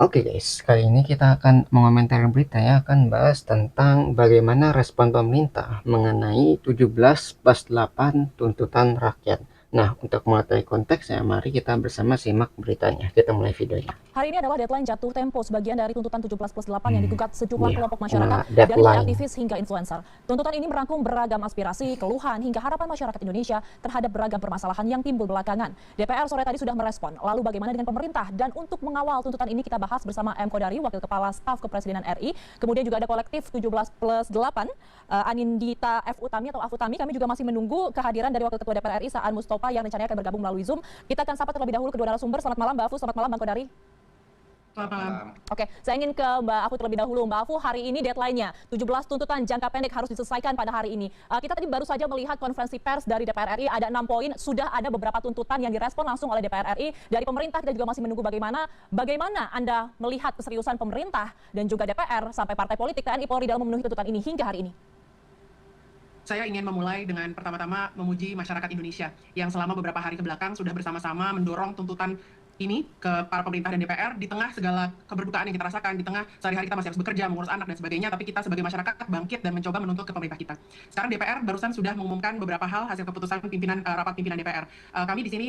Oke guys, kali ini kita akan mengomentari berita ya, akan bahas tentang bagaimana respon pemerintah mengenai 17+8 tuntutan rakyat. Nah, untuk mengetahui konteksnya, mari kita bersama simak beritanya. Kita mulai videonya. Hari ini adalah deadline jatuh tempo sebagian dari tuntutan 17+8 yang digugat sejumlah Iya, kelompok masyarakat kena dari mulai deadline. aktivis hingga influencer. Tuntutan ini merangkum beragam aspirasi, keluhan, hingga harapan masyarakat Indonesia terhadap beragam permasalahan yang timbul belakangan. DPR sore tadi sudah merespon. Lalu bagaimana dengan pemerintah? Dan untuk mengawal tuntutan ini kita bahas bersama M. Kodari, Wakil Kepala Staf Kepresidenan RI. Kemudian juga ada kolektif 17+8, Anindita F. Utami atau Afutami. Kami juga masih menunggu kehadiran dari Wakil Ketua DPR RI, Saan Mustafa, yang rencananya akan bergabung melalui Zoom. Kita akan sapa terlebih dahulu kedua narasumber. Selamat malam Mbak Afu, selamat malam Bang Kodari. Selamat malam. Oke, saya ingin ke Mbak Afu terlebih dahulu. Mbak Afu, hari ini deadline-nya 17 tuntutan jangka pendek harus diselesaikan pada hari ini. Kita tadi baru saja melihat konferensi pers dari DPR RI, ada 6 poin, sudah ada beberapa tuntutan yang direspon langsung oleh DPR RI. Dari pemerintah kita juga masih menunggu bagaimana Anda melihat keseriusan pemerintah dan juga DPR sampai partai politik TNI Polri dalam memenuhi tuntutan ini hingga hari ini. Saya ingin memulai dengan pertama-tama memuji masyarakat Indonesia yang selama beberapa hari kebelakang sudah bersama-sama mendorong tuntutan ini ke para pemerintah dan DPR di tengah segala keberdukaan yang kita rasakan, di tengah sehari-hari kita masih harus bekerja, mengurus anak dan sebagainya, tapi kita sebagai masyarakat bangkit dan mencoba menuntut ke pemerintah kita. Sekarang DPR barusan sudah mengumumkan beberapa hal hasil keputusan rapat pimpinan DPR. Kami di sini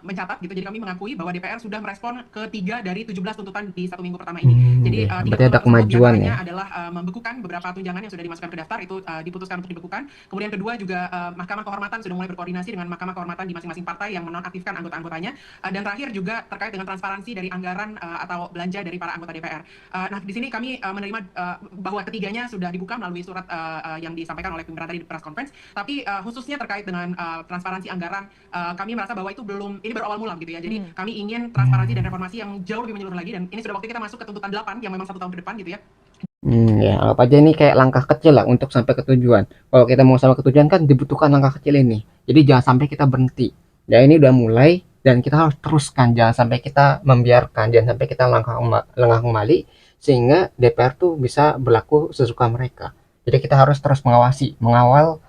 mencatat gitu, jadi kami mengakui bahwa DPR sudah merespon ketiga dari 17 tuntutan di satu minggu pertama ini. Jadi Ya, tiga berarti tuntutan ada tersebut kemajuan ya. diantaranya adalah membekukan beberapa tunjangan yang sudah dimasukkan ke daftar, itu diputuskan untuk dibekukan. Kemudian kedua juga Mahkamah Kehormatan sudah mulai berkoordinasi dengan Mahkamah Kehormatan di masing-masing partai yang menonaktifkan anggota-anggotanya. Dan terakhir juga terkait dengan transparansi dari anggaran atau belanja dari para anggota DPR. Nah, di sini kami menerima bahwa ketiganya sudah dibuka melalui surat yang disampaikan oleh pimpinan tadi di press conference. Tapi khususnya terkait dengan transparansi anggaran, kami merasa bahwa itu belum, ini baru awal mula gitu ya. Jadi kami ingin transparansi dan reformasi yang jauh lebih menyeluruh lagi. Dan ini sudah waktu kita masuk ke tuntutan 8 yang memang 1 tahun ke depan gitu ya. Ya, anggap aja ini kayak langkah kecil lah untuk sampai ke tujuan. Kalau kita mau sampai ke tujuan kan dibutuhkan langkah kecil ini. Jadi jangan sampai kita berhenti. Ya ini udah mulai dan kita harus teruskan. Jangan sampai kita membiarkan, jangan sampai kita lengah kembali sehingga DPR tuh bisa berlaku sesuka mereka. Jadi kita harus terus mengawal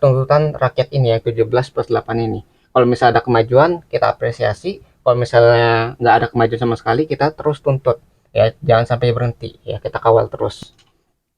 tuntutan rakyat ini yang 17+8 ini. Kalau misalnya ada kemajuan, kita apresiasi. Kalau misalnya nggak ada kemajuan sama sekali, kita terus tuntut ya, jangan sampai berhenti ya, kita kawal terus.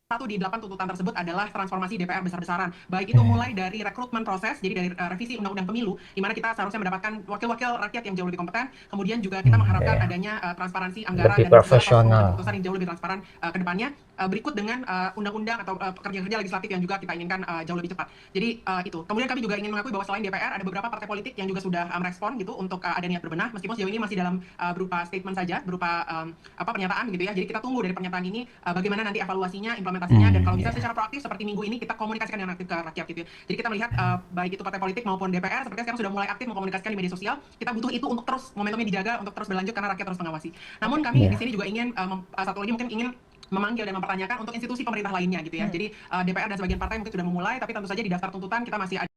Satu di 8 tuntutan tersebut adalah transformasi DPR besar-besaran. Baik itu mulai dari rekrutmen proses, jadi dari revisi undang-undang pemilu, di mana kita seharusnya mendapatkan wakil-wakil rakyat yang jauh lebih kompeten. Kemudian juga kita mengharapkan Ya, adanya transparansi anggaran lebih dan juga proses pengambilan profesional. keputusan yang jauh lebih transparan ke depannya. Berikut dengan undang-undang atau kerja-kerja legislatif yang juga kita inginkan jauh lebih cepat. Jadi itu. Kemudian kami juga ingin mengakui bahwa selain DPR ada beberapa partai politik yang juga sudah merespon gitu untuk ada niat berbenah, meskipun sejauh ini masih dalam berupa statement saja, berupa pernyataan gitu ya. Jadi kita tunggu dari pernyataan ini bagaimana nanti evaluasinya, implementasinya, dan kalau bisa Ya. secara proaktif seperti minggu ini kita komunikasikan dengan aktif ke rakyat gitu ya. Jadi kita melihat baik itu partai politik maupun DPR sepertinya sekarang sudah mulai aktif mengkomunikasikan di media sosial. Kita butuh itu untuk terus momentumnya dijaga, untuk terus berlanjut karena rakyat terus mengawasi. Namun kami di Ya. sini juga ingin satu lagi mungkin ingin memanggil dan mempertanyakan untuk institusi pemerintah lainnya gitu ya. Jadi DPR dan sebagian partai mungkin sudah memulai, tapi tentu saja di daftar tuntutan kita masih ada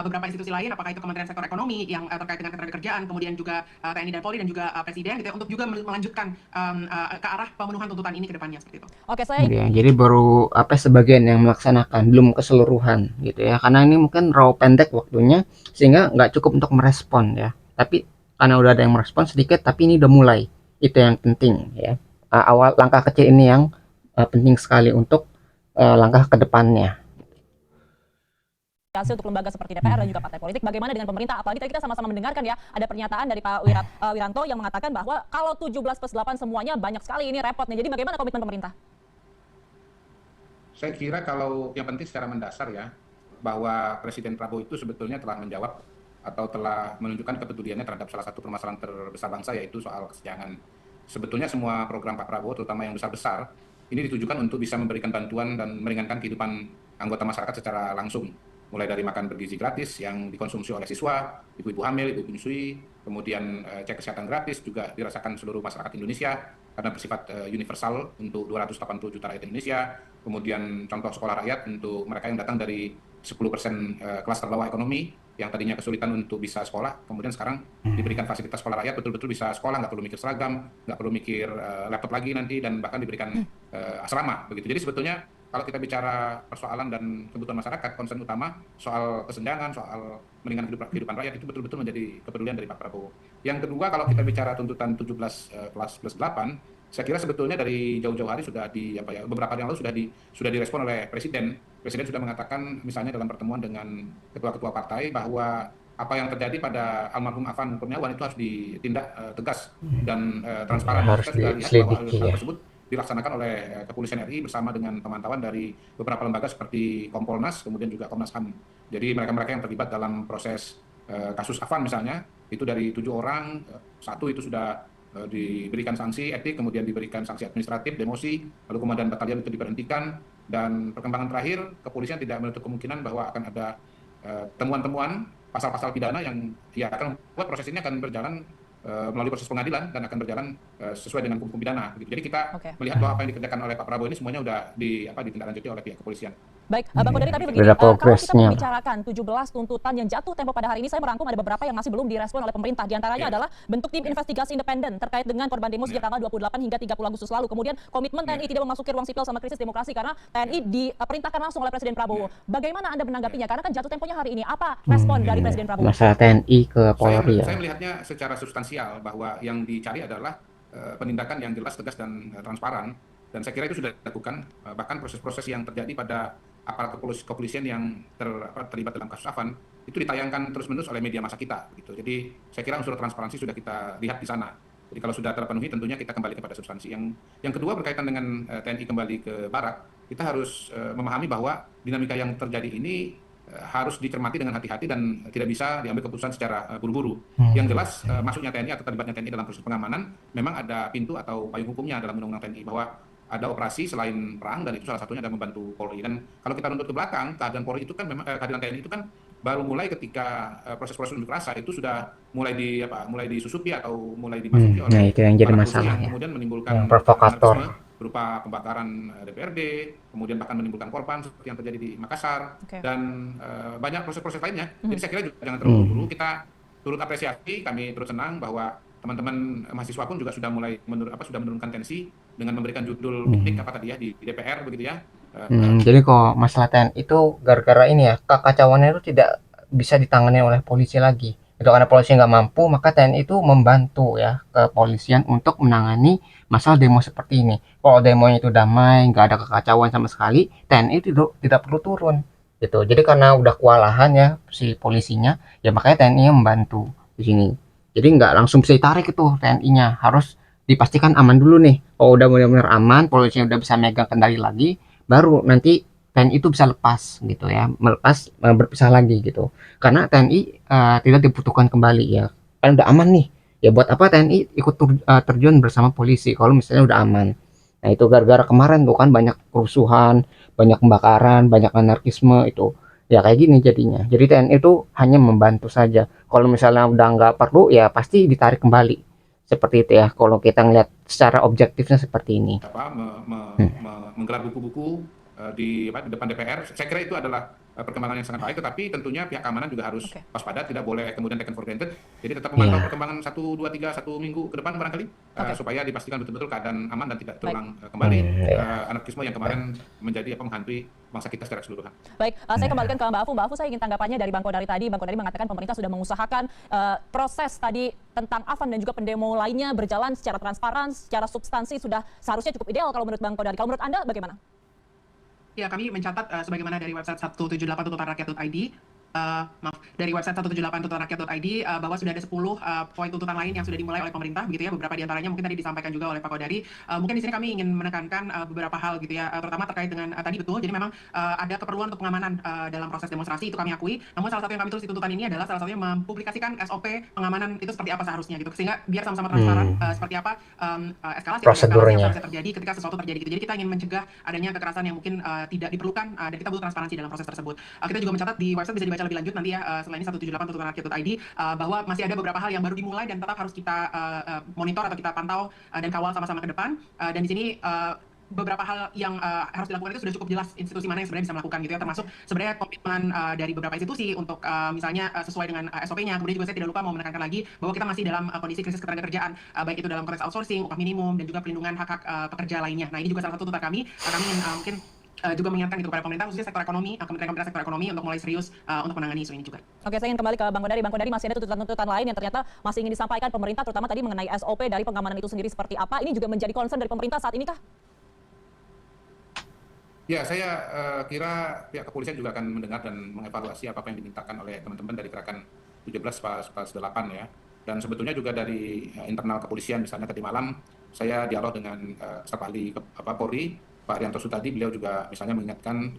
beberapa institusi lain, apakah itu Kementerian Sektor Ekonomi yang terkait dengan ketenagakerjaan, kemudian juga TNI dan Polri dan juga Presiden gitu ya, untuk juga melanjutkan ke arah pemenuhan tuntutan ini ke depannya seperti itu. Oke, saya Ya, jadi baru apa sebagian yang melaksanakan, belum keseluruhan gitu ya. Karena ini mungkin raw pendek waktunya sehingga nggak cukup untuk merespon ya. Tapi karena udah ada yang merespon sedikit, tapi ini udah mulai. Itu yang penting ya. Awal langkah kecil ini yang penting sekali untuk langkah ke depannya. hasil untuk lembaga seperti DPR dan juga partai politik. Bagaimana dengan pemerintah? Apalagi tadi kita sama-sama mendengarkan ya, ada pernyataan dari Pak Wiranto yang mengatakan bahwa kalau 17+8 semuanya banyak sekali ini repotnya. Jadi bagaimana komitmen pemerintah? Saya kira kalau yang penting secara mendasar ya, bahwa Presiden Prabowo itu sebetulnya telah menjawab atau telah menunjukkan kepeduliannya terhadap salah satu permasalahan terbesar bangsa, yaitu soal kesenjangan. Sebetulnya semua program Pak Prabowo, terutama yang besar-besar, ini ditujukan untuk bisa memberikan bantuan dan meringankan kehidupan anggota masyarakat secara langsung. Mulai dari makan bergizi gratis yang dikonsumsi oleh siswa, ibu-ibu hamil, ibu menyusui, kemudian cek kesehatan gratis juga dirasakan seluruh masyarakat Indonesia karena bersifat universal untuk 280 juta rakyat Indonesia. Kemudian contoh sekolah rakyat untuk mereka yang datang dari 10% kelas terbawah ekonomi yang tadinya kesulitan untuk bisa sekolah, kemudian sekarang diberikan fasilitas sekolah rakyat, betul-betul bisa sekolah, nggak perlu mikir seragam, nggak perlu mikir laptop lagi nanti, dan bahkan diberikan asrama begitu. Jadi sebetulnya kalau kita bicara persoalan dan kebutuhan masyarakat, concern utama soal kesenjangan, soal meringankan kehidupan rakyat itu betul-betul menjadi kepedulian dari Pak Prabowo. Yang kedua, kalau kita bicara tuntutan 17 kelas plus 8, saya kira sebetulnya dari jauh-jauh hari sudah beberapa hari yang lalu sudah direspon oleh Presiden. Presiden sudah mengatakan misalnya dalam pertemuan dengan ketua-ketua partai bahwa apa yang terjadi pada almarhum Afan Kurniawan itu harus ditindak tegas dan transparan. Harus Kita sudah lihat bahwa diselidiki hal ya. tersebut dilaksanakan oleh Kepolisian RI bersama dengan pemantauan dari beberapa lembaga seperti Kompolnas, kemudian juga Komnas HAM. Jadi mereka-mereka yang terlibat dalam proses kasus Afan misalnya, itu dari 7 orang, satu itu sudah diberikan sanksi etik, kemudian diberikan sanksi administratif, demosi, lalu komandan batalion itu diberhentikan, dan perkembangan terakhir, kepolisian tidak menutup kemungkinan bahwa akan ada temuan-temuan pasal-pasal pidana yang ya akan membuat proses ini akan berjalan melalui proses pengadilan dan akan berjalan sesuai dengan hukum pidana. Jadi kita melihat bahwa apa yang dikerjakan oleh Pak Prabowo ini semuanya sudah ditindaklanjuti oleh pihak kepolisian. Baik, Bang Kodari, tapi begini, Ada kalau kita progresnya. membicarakan 17 tuntutan yang jatuh tempo pada hari ini, saya merangkum ada beberapa yang masih belum direspon oleh pemerintah. Di antaranya adalah bentuk tim investigasi independen terkait dengan korban demo sejak tanggal 28 hingga 30 Agustus lalu. Kemudian komitmen TNI tidak memasuki ruang sipil sama krisis demokrasi karena TNI diperintahkan langsung oleh Presiden Prabowo. Bagaimana Anda menanggapinya? Karena kan jatuh temponya hari ini. Apa respon dari Presiden Prabowo? Masalah TNI ke Polri ya. Saya melihatnya secara substansial bahwa yang dicari adalah penindakan yang jelas, tegas, dan transparan. Dan saya kira itu sudah dilakukan, bahkan proses-proses yang terjadi pada aparat kepolisian yang terlibat dalam kasus Afan itu ditayangkan terus-menerus oleh media massa kita. Gitu. Jadi saya kira unsur transparansi sudah kita lihat di sana. Jadi kalau sudah terpenuhi tentunya kita kembali kepada substansi. Yang kedua berkaitan dengan TNI kembali ke Barak, kita harus memahami bahwa dinamika yang terjadi ini harus dicermati dengan hati-hati dan tidak bisa diambil keputusan secara buru-buru. Yang jelas masuknya TNI atau terlibatnya TNI dalam proses pengamanan memang ada pintu atau payung hukumnya dalam Undang-Undang TNI bahwa ada operasi selain perang dan itu salah satunya adalah membantu Polri. Dan kalau kita runut ke belakang, kehadiran Polri itu kan memang kehadiran TNI itu kan baru mulai ketika proses-proses unjuk rasa itu sudah mulai disusupi atau mulai dimasuki oleh Nah, itu yang jadi para masalah yang ya. kemudian menimbulkan Yang provokator. anarkisme berupa pembakaran DPRD, kemudian bahkan menimbulkan korban seperti yang terjadi di Makassar dan banyak proses-proses lainnya. Jadi saya kira juga jangan terlalu buru. Kita turut apresiasi, kami turut senang bahwa teman-teman mahasiswa pun juga sudah mulai menurunkan tensi dengan memberikan judul piknik apa tadi ya di DPR begitu ya. Jadi kok masalah TNI itu gara-gara ini ya, kekacauannya itu tidak bisa ditangani oleh polisi lagi. Itu karena polisi nggak mampu, maka TNI itu membantu ya kepolisian untuk menangani masalah demo seperti ini. Kalau demonya itu damai, nggak ada kekacauan sama sekali, TNI tidak perlu turun. Gitu. Jadi karena udah kewalahan ya si polisinya, ya makanya TNI membantu di sini. Jadi nggak langsung bisa ditarik itu TNI-nya, harus dipastikan aman dulu nih. Kalau udah benar-benar aman, polisinya udah bisa megang kendali lagi, baru nanti TNI itu bisa lepas gitu ya, berpisah lagi gitu. Karena TNI tidak dibutuhkan kembali ya, kan udah aman nih. Ya buat apa TNI ikut terjun bersama polisi kalau misalnya udah aman. Nah itu gara-gara kemarin tuh kan banyak kerusuhan, banyak pembakaran, banyak anarkisme itu. Ya kayak gini jadinya. Jadi TNI itu hanya membantu saja. Kalau misalnya udah nggak perlu ya pasti ditarik kembali. Seperti itu ya. Kalau kita ngeliat secara objektifnya seperti ini. Menggelar buku-buku di depan DPR, saya kira itu adalah perkembangan yang sangat baik, tetapi tentunya pihak keamanan juga harus waspada, tidak boleh kemudian taken for granted. Jadi tetap memantau perkembangan 1, 2, 3, 1 minggu ke depan barangkali, supaya dipastikan betul-betul keadaan aman dan tidak terulang kembali anarkisme yang kemarin menjadi menghantui bangsa kita secara keseluruhan. Baik, saya kembalikan ke Mbak Afu. Mbak Afu, saya ingin tanggapannya dari Bang Kodari tadi. Bang Kodari mengatakan pemerintah sudah mengusahakan proses tadi tentang Afan dan juga pendemo lainnya berjalan secara transparan, secara substansi sudah seharusnya cukup ideal kalau menurut Bang Kodari. Kalau menurut Anda bagaimana? Ya, kami mencatat sebagaimana dari website 178tuntutanrakyat.id, dari website 178tuntutanrakyat.id bahwa sudah ada 10 poin tuntutan lain yang sudah dimulai oleh pemerintah begitu ya. Beberapa di antaranya mungkin tadi disampaikan juga oleh Pak Kodari. Mungkin di sini kami ingin menekankan beberapa hal gitu ya, terutama terkait dengan tadi betul. Jadi memang ada keperluan untuk pengamanan dalam proses demonstrasi, itu kami akui. Namun salah satu yang kami tulis di tuntutan ini adalah salah satunya mempublikasikan SOP pengamanan itu seperti apa seharusnya gitu. Sehingga biar sama-sama transparan seperti apa eskalasi prosedurnya yang bisa terjadi ketika sesuatu terjadi gitu. Jadi kita ingin mencegah adanya kekerasan yang mungkin tidak diperlukan dan kita butuh transparansi dalam proses tersebut. Kita juga mencatat di website bisa dibaca lebih lanjut nanti ya, selain ini 178tuntutanrakyat.id, bahwa masih ada beberapa hal yang baru dimulai dan tetap harus kita monitor atau kita pantau dan kawal sama-sama ke depan. Dan di sini beberapa hal yang harus dilakukan itu sudah cukup jelas institusi mana yang sebenarnya bisa melakukan gitu ya, termasuk sebenarnya komitmen dari beberapa institusi untuk misalnya sesuai dengan SOP-nya. Kemudian juga saya tidak lupa mau menekankan lagi bahwa kita masih dalam kondisi krisis ketenagakerjaan, baik itu dalam konteks outsourcing, upah minimum, dan juga pelindungan hak-hak pekerja lainnya. Nah ini juga salah satu tuntutan kami ingin mungkin juga mengingatkan gitu kepada pemerintah khususnya sektor ekonomi, kementerian sektor ekonomi untuk mulai serius untuk menangani isu ini juga. Oke, saya ingin kembali ke Bang Kodari. Bang Kodari, masih ada tuntutan-tuntutan lain yang ternyata masih ingin disampaikan pemerintah, terutama tadi mengenai SOP dari pengamanan itu sendiri seperti apa. Ini juga menjadi concern dari pemerintah saat ini kah? Ya, saya kira pihak kepolisian juga akan mendengar dan mengevaluasi apa yang dimintakan oleh teman-teman dari gerakan 17 pas 8 ya. Dan sebetulnya juga dari internal kepolisian, misalnya tadi malam saya dialog dengan staf ahli Polri, Pak Rianto Sutadi, beliau juga misalnya mengingatkan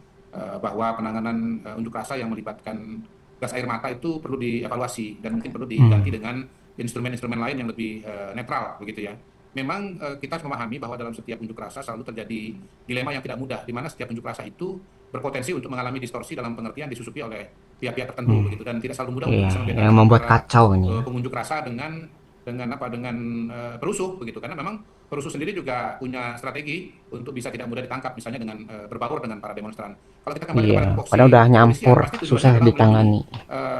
bahwa penanganan unjuk rasa yang melibatkan gas air mata itu perlu dievaluasi dan mungkin perlu diganti dengan instrumen-instrumen lain yang lebih netral begitu ya. Memang kita harus memahami bahwa dalam setiap unjuk rasa selalu terjadi dilema yang tidak mudah, di mana setiap unjuk rasa itu berpotensi untuk mengalami distorsi dalam pengertian disusupi oleh pihak-pihak tertentu begitu, dan tidak selalu mudah untuk Iya, bisa membedakan yang membuat antara kacau ini. pengunjuk rasa dengan perusuh begitu, karena memang perusuh sendiri juga punya strategi untuk bisa tidak mudah ditangkap, misalnya dengan berbaur dengan para demonstran. Kalau kita kembali kepada Iya, tupoksi padahal udah kepolisian, nyampur, pasti tujuannya susah adalah melindungi ditangani.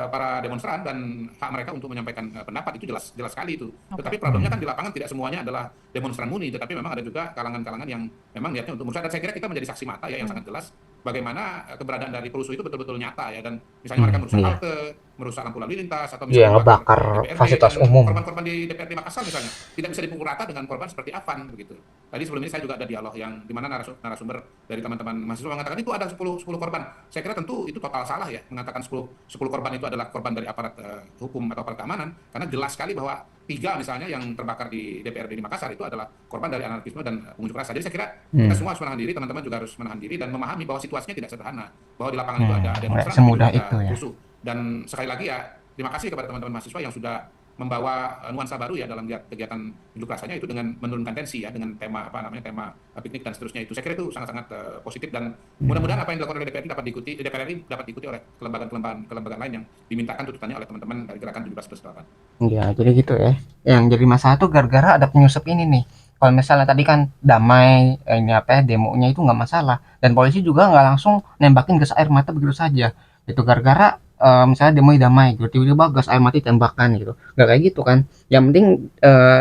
para demonstran dan hak mereka untuk menyampaikan pendapat, itu jelas jelas sekali itu. Oke. Tetapi problemnya kan di lapangan tidak semuanya adalah demonstran murni, tetapi memang ada juga kalangan-kalangan yang memang niatnya untuk merusak, dan saya kira kita menjadi saksi mata ya yang sangat jelas bagaimana keberadaan dari perusuh itu betul-betul nyata ya, dan misalnya mereka merusak Iya. halte, merusak lampu lalu lintas, atau Iya, misalnya ngebakar DPRD, fasilitas dan umum. korban-korban di DPRD Makassar misalnya tidak bisa dipukul rata dengan korban seperti Afan begitu. Tadi sebelum ini saya juga ada dialog yang di mana narasumber dari teman-teman mahasiswa mengatakan itu ada 10 korban. Saya kira tentu itu total salah ya mengatakan 10 korban itu adalah korban dari aparat hukum atau aparat keamanan, karena jelas sekali bahwa 3 misalnya yang terbakar di DPRD di Makassar itu adalah korban dari anarkisme dan unjuk rasa. Jadi saya kira kita semua harus menahan diri, teman-teman juga harus menahan diri dan memahami bahwa situasinya tidak sederhana, bahwa di lapangan itu ada Nggak demonstran tapi semudah juga itu ada ya. rusuh. Dan sekali lagi ya, terima kasih kepada teman-teman mahasiswa yang sudah membawa nuansa baru ya dalam kegiatan unjuk rasanya itu dengan menurunkan tensi ya, dengan tema tema piknik dan seterusnya itu. Saya kira itu sangat-sangat positif, dan mudah-mudahan apa yang dilakukan oleh DPR dapat diikuti oleh kelembagaan lain yang dimintakan tuntutannya oleh teman-teman dari gerakan 17+8. Iya, jadi gitu ya. Yang jadi masalah tuh gara-gara ada penyusup ini nih. Kalau misalnya tadi kan damai, ini apa ya, demonya itu nggak masalah. Dan polisi juga nggak langsung nembakin gas air mata begitu saja. Itu gara-gara misalnya demo damai, gitu, tiba-tiba gas air mata ditembakkan gitu. Nggak kayak gitu kan. Yang penting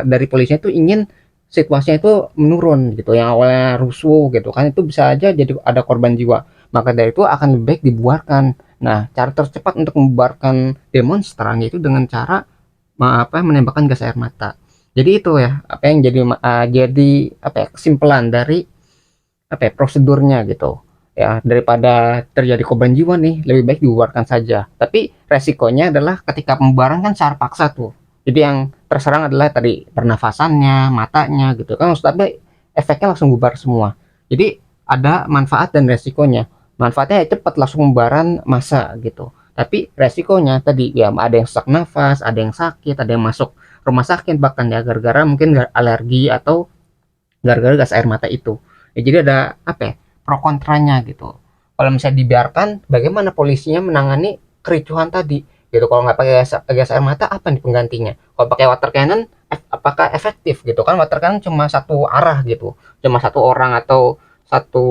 dari polisinya itu ingin situasinya itu menurun gitu. Yang awalnya rusuh gitu kan, itu bisa aja jadi ada korban jiwa. Maka dari itu akan lebih baik dibubarkan. Nah, cara tercepat untuk membubarkan demonstran itu dengan cara menembakkan gas air mata. Jadi itu ya apa yang jadi apa ya, kesimpulan dari apa ya, prosedurnya gitu ya, daripada terjadi korban jiwa nih lebih baik dibubarkan saja. Tapi resikonya adalah ketika pembubaran kan secara paksa tuh, jadi yang terserang adalah tadi pernafasannya, matanya gitu kan, tapi efeknya langsung bubar semua. Jadi ada manfaat dan resikonya. Manfaatnya ya cepat langsung pembubaran massa gitu, tapi resikonya tadi ya ada yang sesak nafas, ada yang sakit, ada yang masuk rumah sakit bahkan ya gara-gara mungkin alergi atau gara-gara gas air mata itu ya. Jadi ada apa ya, pro kontranya gitu. Kalau misalnya dibiarkan, bagaimana polisinya menangani kericuhan tadi gitu? Kalau nggak pakai gas air mata, apa nih penggantinya? Kalau pakai water cannon, apakah efektif gitu kan? Water cannon cuma satu arah gitu, cuma satu orang atau satu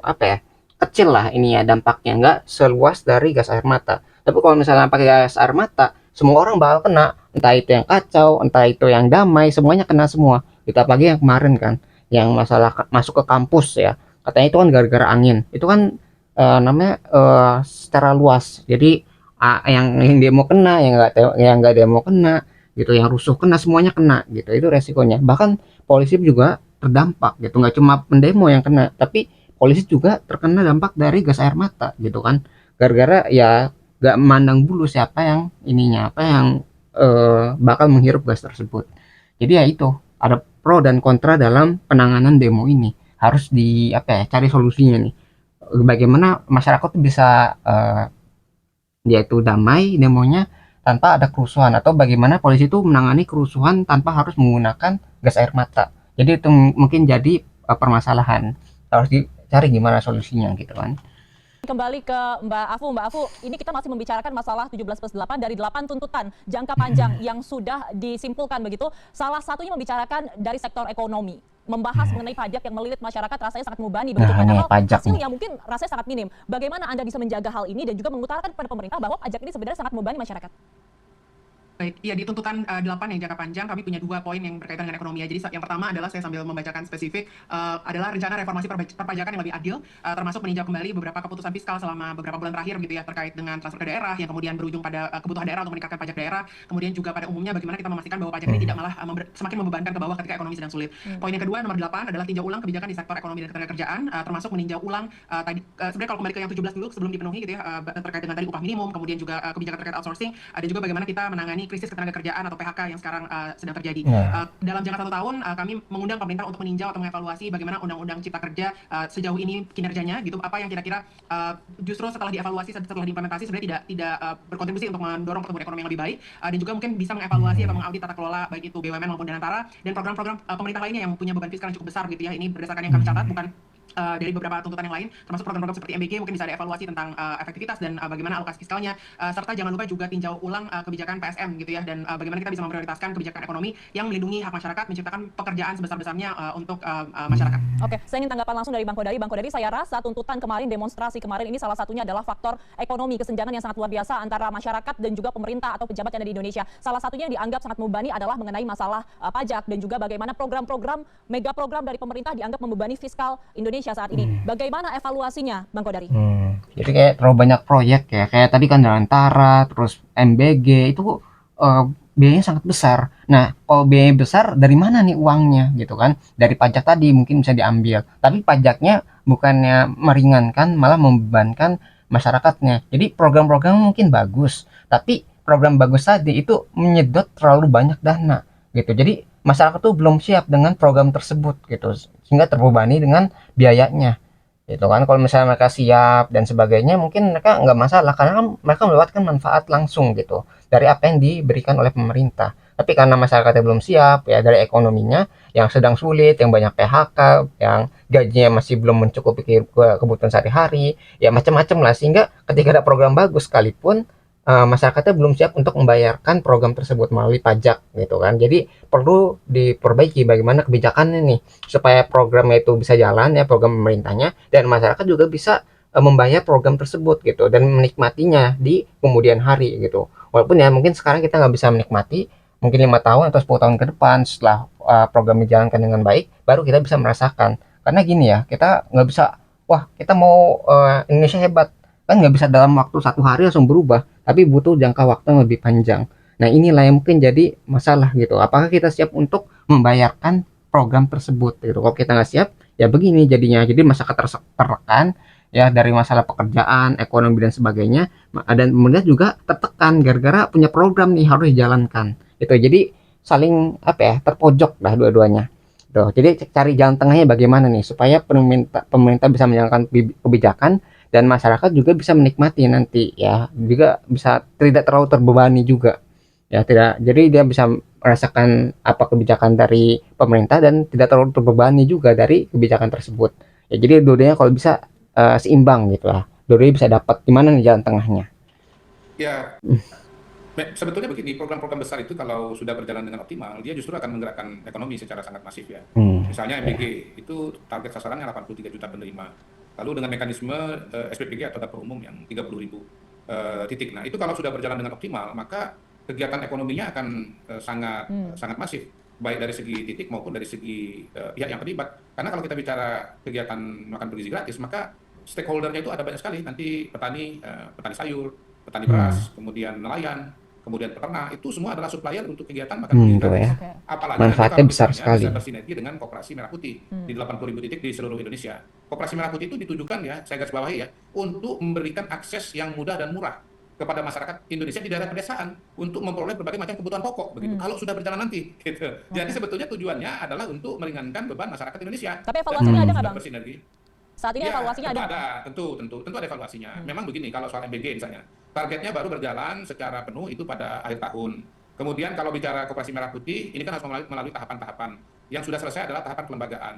apa ya, kecil lah ini ya dampaknya, nggak seluas dari gas air mata. Tapi kalau misalnya pakai gas air mata, semua orang bakal kena, entah itu yang kacau, entah itu yang damai, semuanya kena semua. Kita apalagi yang kemarin kan, yang masalah masuk ke kampus ya, katanya itu kan gara-gara angin. Itu kan namanya secara luas. Jadi yang demo kena, yang nggak demo kena gitu, yang rusuh kena, semuanya kena gitu. Itu resikonya. Bahkan polisi juga terdampak gitu, nggak cuma pendemo yang kena, tapi polisi juga terkena dampak dari gas air mata gitu kan, gara-gara ya nggak memandang bulu siapa yang ininya, apa yang bakal menghirup gas tersebut. Jadi ya itu ada pro dan kontra dalam penanganan demo ini. Harus di apa ya, cari solusinya nih. Bagaimana masyarakat tuh bisa dia itu damai demonya tanpa ada kerusuhan, atau bagaimana polisi itu menangani kerusuhan tanpa harus menggunakan gas air mata. Jadi itu mungkin jadi permasalahan. Harus dicari gimana solusinya gitu kan. Kembali ke Mbak Afu. Mbak Afu, ini kita masih membicarakan masalah 17+8 dari 8 tuntutan jangka panjang yang sudah disimpulkan begitu. Salah satunya membicarakan dari sektor ekonomi, membahas mengenai pajak yang melilit masyarakat, rasanya sangat membebani begitu. Nah, Padahal pajak hasilnya mungkin rasanya sangat minim. Bagaimana Anda bisa menjaga hal ini dan juga mengutarakan kepada pemerintah bahwa pajak ini sebenarnya sangat membebani masyarakat? Baik, iya di tuntutan 8 yang jangka panjang kami punya 2 poin yang berkaitan dengan ekonomi ya. Jadi yang pertama adalah saya sambil membacakan spesifik adalah rencana reformasi perpajakan yang lebih adil, termasuk meninjau kembali beberapa keputusan fiskal selama beberapa bulan terakhir gitu ya terkait dengan transfer ke daerah yang kemudian berujung pada kebutuhan daerah untuk meningkatkan pajak daerah. Kemudian juga pada umumnya bagaimana kita memastikan bahwa pajak ini tidak malah semakin membebankan ke bawah ketika ekonomi sedang sulit. Poin yang kedua nomor 8 adalah tinjau ulang kebijakan di sektor ekonomi dan ketenagakerjaan, termasuk meninjau ulang tadi sebenarnya kalau kembali ke yang 17 dulu sebelum dipenuhi gitu ya terkait dengan tadi upah minimum, kemudian juga kebijakan terkait outsourcing, ada juga bagaimana kita menangani krisis ketenagakerjaan atau PHK yang sekarang sedang terjadi. Nah, Dalam jangka 1 tahun, kami mengundang pemerintah untuk meninjau atau mengevaluasi bagaimana Undang-Undang Cipta Kerja sejauh ini kinerjanya, gitu. Apa yang kira-kira justru setelah dievaluasi, setelah diimplementasi sebenarnya tidak berkontribusi untuk mendorong pertumbuhan ekonomi yang lebih baik, dan juga mungkin bisa mengevaluasi atau mengaudit tata kelola baik itu BUMN maupun Danantara dan program-program pemerintah lainnya yang punya beban fiskal yang cukup besar gitu ya. Ini berdasarkan yang kami catat, bukan dari beberapa tuntutan yang lain, termasuk program-program seperti MBG mungkin bisa ada evaluasi tentang efektivitas dan bagaimana alokasi fiskalnya, serta jangan lupa juga tinjau ulang kebijakan PSM gitu ya, dan bagaimana kita bisa memprioritaskan kebijakan ekonomi yang melindungi hak masyarakat, menciptakan pekerjaan sebesar-besarnya untuk masyarakat. Oke, saya ingin tanggapan langsung dari Bang Kodari. Bang Kodari, saya rasa tuntutan kemarin, demonstrasi kemarin ini salah satunya adalah faktor ekonomi, kesenjangan yang sangat luar biasa antara masyarakat dan juga pemerintah atau pejabat yang ada di Indonesia. Salah satunya yang dianggap sangat membebani adalah mengenai masalah pajak dan juga bagaimana program-program, mega program dari pemerintah dianggap membebani fiskal Indonesia saat ini. Bagaimana evaluasinya, Bang Kodari? Jadi kayak terlalu banyak proyek ya, kayak tadi kan Danantara, terus MBG itu biayanya sangat besar. Nah, kalau biaya besar dari mana nih uangnya gitu kan? Dari pajak tadi mungkin bisa diambil, tapi pajaknya bukannya meringankan, malah membebankan masyarakatnya. Jadi program-program mungkin bagus, tapi program bagus tadi itu menyedot terlalu banyak dana gitu. Jadi masyarakat tuh belum siap dengan program tersebut gitu, sehingga terbebani dengan biayanya gitu kan. Kalau misalnya mereka siap dan sebagainya mungkin mereka nggak masalah karena kan mereka mendapatkan manfaat langsung gitu dari apa yang diberikan oleh pemerintah. Tapi karena masyarakatnya belum siap ya, dari ekonominya yang sedang sulit, yang banyak PHK, yang gajinya masih belum mencukupi kebutuhan sehari-hari, ya macam-macam lah, sehingga ketika ada program bagus sekalipun masyarakatnya belum siap untuk membayarkan program tersebut melalui pajak gitu kan. Jadi perlu diperbaiki bagaimana kebijakannya nih supaya programnya itu bisa jalan ya, program pemerintahnya, dan masyarakat juga bisa membayar program tersebut gitu dan menikmatinya di kemudian hari gitu. Walaupun ya mungkin sekarang kita nggak bisa menikmati, mungkin 5 tahun atau 10 tahun ke depan setelah program dijalankan dengan baik baru kita bisa merasakan. Karena gini ya, kita nggak bisa wah kita mau Indonesia hebat, kan nggak bisa dalam waktu 1 hari langsung berubah, tapi butuh jangka waktu yang lebih panjang. Nah inilah yang mungkin jadi masalah gitu, apakah kita siap untuk membayarkan program tersebut gitu. Kalau kita nggak siap ya begini jadinya, jadi masyarakat tertekan ya dari masalah pekerjaan, ekonomi dan sebagainya, dan pemerintah juga tertekan gara-gara punya program nih harus dijalankan itu. Jadi saling apa ya, terpojok lah dua-duanya. Tuh, jadi cari jalan tengahnya bagaimana nih supaya pemerintah bisa menjalankan kebijakan dan masyarakat juga bisa menikmati nanti ya, juga bisa tidak terlalu terbebani juga ya, tidak, jadi dia bisa merasakan apa kebijakan dari pemerintah dan tidak terlalu terbebani juga dari kebijakan tersebut ya. Jadi dua-duanya kalau bisa seimbang gitu lah, dua-duanya bisa dapat gimana nih jalan tengahnya. Ya, sebetulnya begini, program-program besar itu kalau sudah berjalan dengan optimal, dia justru akan menggerakkan ekonomi secara sangat masif ya. Misalnya MBG itu target sasarannya 83 juta penerima. Lalu dengan mekanisme SPPG atau dapur umum yang 30.000 titik. Nah, itu kalau sudah berjalan dengan optimal, maka kegiatan ekonominya akan sangat sangat masif, baik dari segi titik maupun dari segi pihak yang terlibat. Karena kalau kita bicara kegiatan makan bergizi gratis, maka stakeholdernya itu ada banyak sekali. Nanti petani, petani sayur, petani beras, kemudian nelayan, kemudian peternak, itu semua adalah supplier untuk kegiatan makan bergizi Tuh gratis. ya, Oke. Apalagi nanti manfaatnya kalau besar misalnya sekali. bisa bersinergi dengan Koperasi Merah Putih di 80.000 titik di seluruh Indonesia. Koperasi Merah Putih itu ditujukan ya, saya garis bawahi ya, untuk memberikan akses yang mudah dan murah kepada masyarakat Indonesia di daerah pedesaan untuk memperoleh berbagai macam kebutuhan pokok begitu. Kalau sudah berjalan nanti gitu. Jadi sebetulnya tujuannya adalah untuk meringankan beban masyarakat Indonesia. Tapi evaluasinya ada nggak, Sudah Bang? bersinergi. Saat ini Ya, evaluasinya tentu ada? ada, tentu ada evaluasinya. Memang begini, kalau soal MBG misalnya, targetnya baru berjalan secara penuh itu pada akhir tahun. Kemudian kalau bicara Koperasi Merah Putih, ini kan harus melalui tahapan-tahapan. Yang sudah selesai adalah tahapan kelembagaan.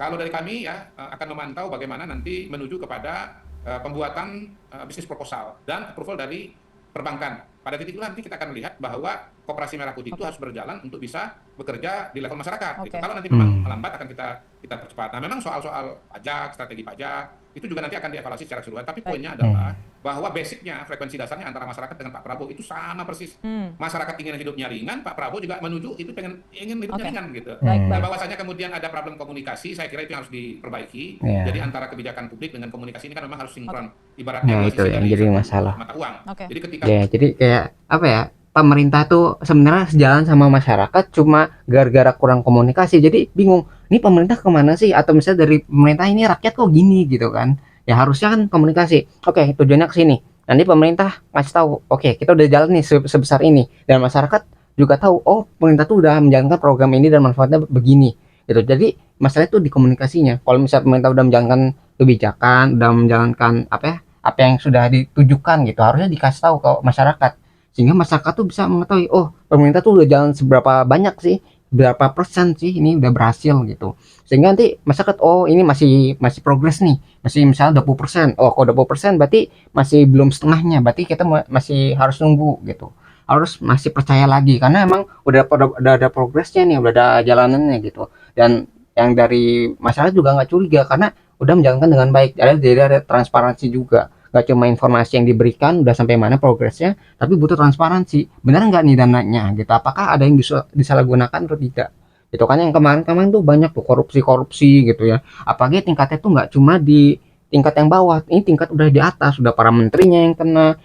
Kalau dari kami ya akan memantau bagaimana nanti menuju kepada pembuatan bisnis proposal dan approval dari perbankan. Pada titik itu nanti kita akan melihat bahwa Koperasi Merah Putih itu harus berjalan untuk bisa bekerja di level masyarakat. Gitu. Kalau nanti memang melambat akan kita percepat. Nah, memang soal-soal pajak, strategi pajak itu juga nanti akan dievaluasi secara keseluruhan. Tapi poinnya adalah bahwa basicnya frekuensi dasarnya antara masyarakat dengan Pak Prabowo itu sama persis. Masyarakat ingin hidupnya ringan, Pak Prabowo juga menuju itu ingin hidupnya Oke. ringan gitu. Baik, Nah, baik. bahwasanya kemudian ada problem komunikasi, saya kira itu yang harus diperbaiki. Iya. Jadi antara kebijakan publik dengan komunikasi ini kan memang harus sinkron. Nah, Ibaratnya dua itu sisi yang dari jadi satu masalah. mata uang. Oke. Jadi ketika Ya, jadi kayak apa ya? Pemerintah tuh sebenarnya sejalan sama masyarakat, cuma gara-gara kurang komunikasi. Jadi bingung, ini pemerintah kemana sih? Atau misalnya dari pemerintah ini rakyat kok gini gitu kan? Ya harusnya kan komunikasi. Oke, tujuannya ke sini. Nanti pemerintah ngasih tahu, oke kita udah jalan nih sebesar ini, dan masyarakat juga tahu, oh pemerintah tuh udah menjalankan program ini dan manfaatnya begini. Gitu. Jadi masalah itu di komunikasinya. Kalau misalnya pemerintah udah menjalankan kebijakan, udah menjalankan apa ya? Apa yang sudah ditujukan gitu, harusnya dikasih tahu ke masyarakat sehingga masyarakat tuh bisa mengetahui, oh pemerintah tuh udah jalan seberapa banyak sih, berapa persen sih ini udah berhasil gitu, sehingga nanti masyarakat, oh ini masih masih progres nih, masih misalnya 20%, oh kalau 20% berarti masih belum setengahnya, berarti kita masih harus nunggu gitu, harus masih percaya lagi karena emang udah ada progresnya nih, udah ada jalanannya gitu. Dan yang dari masyarakat juga nggak curiga karena udah menjalankan dengan baik, ada transparansi juga, nggak cuma informasi yang diberikan udah sampai mana progresnya, tapi butuh transparansi, benar nggak nih dananya gitu, apakah ada yang disalahgunakan atau tidak gitu kan. Yang kemarin-kemarin tuh banyak tuh korupsi gitu ya, apalagi tingkatnya tuh nggak cuma di tingkat yang bawah, ini tingkat udah di atas, udah para menterinya yang kena,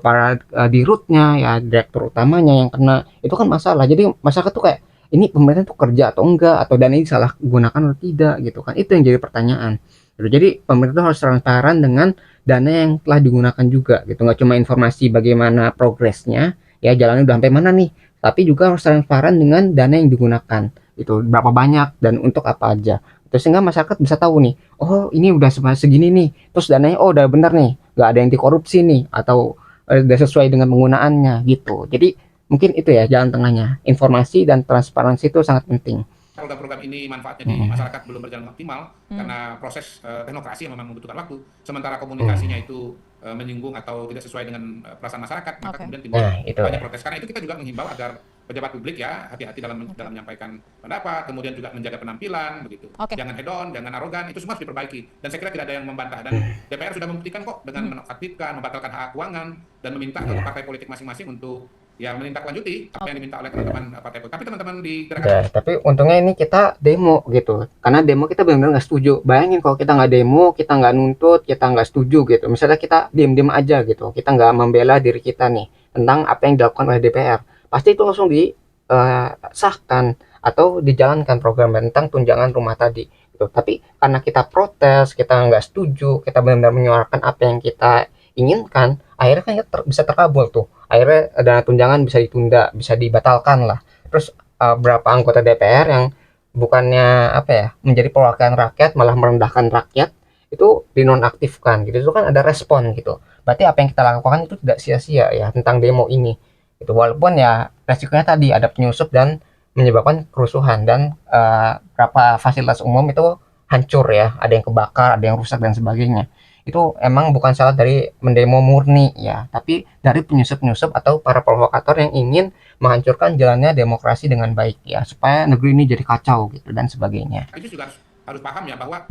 para dirutnya ya, direktur utamanya yang kena, itu kan masalah. Jadi masyarakat tuh kayak, ini pemerintah tuh kerja atau enggak, atau dana ini salah gunakan atau tidak gitu kan, itu yang jadi pertanyaan gitu. Jadi pemerintah harus transparan dengan dana yang telah digunakan juga gitu, nggak cuma informasi bagaimana progresnya ya, jalannya udah sampai mana nih, tapi juga harus transparan dengan dana yang digunakan itu berapa banyak dan untuk apa aja, terus sehingga masyarakat bisa tahu nih, oh ini udah segini nih, terus dananya oh udah bener nih, nggak ada yang dikorupsi nih, atau udah sesuai dengan penggunaannya gitu. Jadi mungkin itu ya jalan tengahnya, informasi dan transparansi itu sangat penting. program-program ini manfaatnya di masyarakat belum berjalan optimal karena proses teknokrasi yang memang membutuhkan waktu. Sementara komunikasinya itu menyinggung atau tidak sesuai dengan perasaan masyarakat, maka Oke. kemudian timbul Nah itu banyak protes. Karena itu kita juga menghimbau agar pejabat publik ya hati-hati dalam menyampaikan pendapat, kemudian juga menjaga penampilan begitu. Oke. Jangan hedon, jangan arogan, itu semua harus diperbaiki. Dan saya kira tidak ada yang membantah, dan DPR sudah membuktikan kok dengan menonaktifkan, membatalkan hak keuangan dan meminta ke partai politik masing-masing untuk ya menindaklanjuti apa yang diminta oleh teman-teman partai politik. Tapi teman-teman di gerakan ya, tapi untungnya ini kita demo gitu, karena demo kita benar-benar nggak setuju. Bayangin kalau kita nggak demo, kita nggak nuntut, kita nggak setuju gitu, misalnya kita diem-diem aja gitu, kita nggak membela diri kita nih tentang apa yang dilakukan oleh DPR, pasti itu langsung disahkan atau dijalankan program tentang tunjangan rumah tadi gitu. Tapi karena kita protes, kita nggak setuju, kita benar-benar menyuarakan apa yang kita inginkan, akhirnya kan kita bisa terkabul tuh, akhirnya dana tunjangan bisa ditunda, bisa dibatalkan lah. Terus berapa anggota DPR yang bukannya apa ya menjadi perwakilan rakyat, malah merendahkan rakyat, itu dinonaktifkan gitu. Itu kan ada respon gitu, berarti apa yang kita lakukan itu tidak sia-sia ya tentang demo ini gitu. Walaupun ya resikonya tadi ada penyusup dan menyebabkan kerusuhan, dan berapa fasilitas umum itu hancur ya, ada yang kebakar, ada yang rusak dan sebagainya. Itu emang bukan salah dari mendemo murni ya, tapi dari penyusup-penyusup atau para provokator yang ingin menghancurkan jalannya demokrasi dengan baik ya, supaya negeri ini jadi kacau gitu dan sebagainya. itu juga harus paham ya bahwa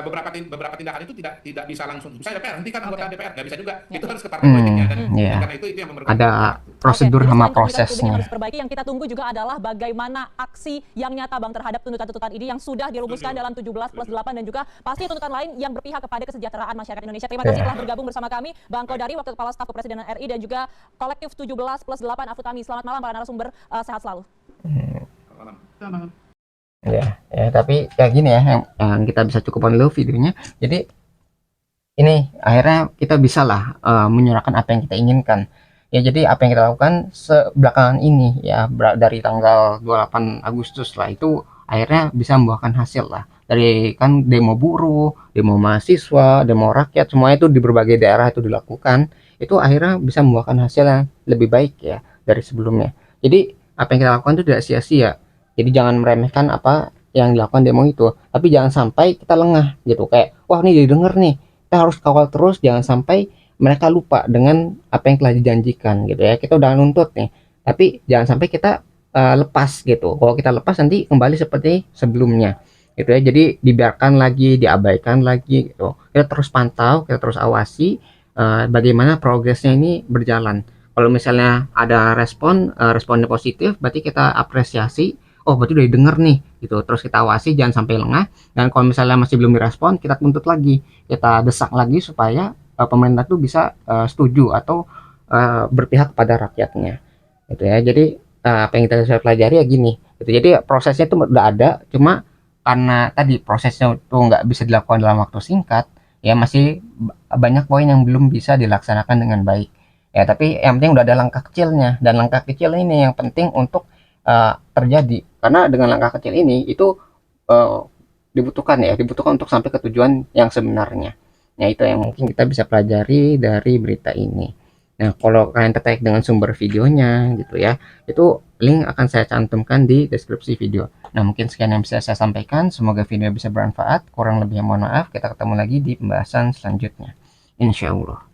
beberapa tindakan itu tidak bisa langsung misalnya DPR hentikan anggota DPR, nggak bisa juga, itu harus ke partai politiknya, dan Iya. karena itu yang memerlukan Ada waktu. prosedur Oke, jadi sama selain komunikasi publik yang prosesnya. harus diperbaiki, yang kita tunggu juga adalah bagaimana aksi yang nyata Bang terhadap tuntutan-tuntutan ini yang sudah dirumuskan dalam 17+8 dan juga pasti tuntutan lain yang berpihak kepada kesejahteraan masyarakat Indonesia. Terima kasih telah bergabung bersama kami Bang Kodari, Wakil Kepala Staf Kepresidenan RI, dan juga kolektif 17+8 Afutami. Selamat malam para narasumber, sehat selalu. Malam. Selamat malam. Ya, tapi kayak gini ya, yang kita bisa cukupkan dulu videonya. Jadi ini akhirnya kita bisa lah menyuarakan apa yang kita inginkan. Ya, jadi apa yang kita lakukan sebelakangan ini ya, dari tanggal 28 Agustus lah, itu akhirnya bisa membuahkan hasil lah. Dari kan demo buruh, demo mahasiswa, demo rakyat, semua itu di berbagai daerah itu dilakukan. Itu akhirnya bisa membuahkan hasil yang lebih baik ya dari sebelumnya. Jadi apa yang kita lakukan itu tidak sia-sia. Jadi jangan meremehkan apa yang dilakukan demo itu, tapi jangan sampai kita lengah gitu, kayak wah ini didengar nih, kita harus kawal terus, jangan sampai mereka lupa dengan apa yang telah dijanjikan gitu ya. Kita udah nuntut nih, tapi jangan sampai kita lepas gitu. Kalau kita lepas nanti kembali seperti sebelumnya gitu ya. Jadi dibiarkan lagi, diabaikan lagi gitu. Kita terus pantau, kita terus awasi bagaimana progresnya ini berjalan. Kalau misalnya ada responnya positif, berarti kita apresiasi, oh berarti udah didengar nih, gitu. Terus kita awasi jangan sampai lengah. Dan kalau misalnya masih belum direspon, kita tuntut lagi, kita desak lagi supaya pemerintah tuh bisa setuju atau berpihak pada rakyatnya, gitu ya. Jadi apa yang kita bisa pelajari ya gini, gitu. Jadi prosesnya itu udah ada, cuma karena tadi prosesnya itu nggak bisa dilakukan dalam waktu singkat, ya masih banyak poin yang belum bisa dilaksanakan dengan baik. Ya, tapi yang penting udah ada langkah kecilnya, dan langkah kecil ini yang penting untuk terjadi. Karena dengan langkah kecil ini itu uh, dibutuhkan untuk sampai ke tujuan yang sebenarnya. Nah, itu yang mungkin kita bisa pelajari dari berita ini. Nah, kalau kalian tertarik dengan sumber videonya gitu ya, itu link akan saya cantumkan di deskripsi video. Nah, mungkin sekian yang bisa saya sampaikan. Semoga video bisa bermanfaat. Kurang lebihnya mohon maaf. Kita ketemu lagi di pembahasan selanjutnya. Insya Allah.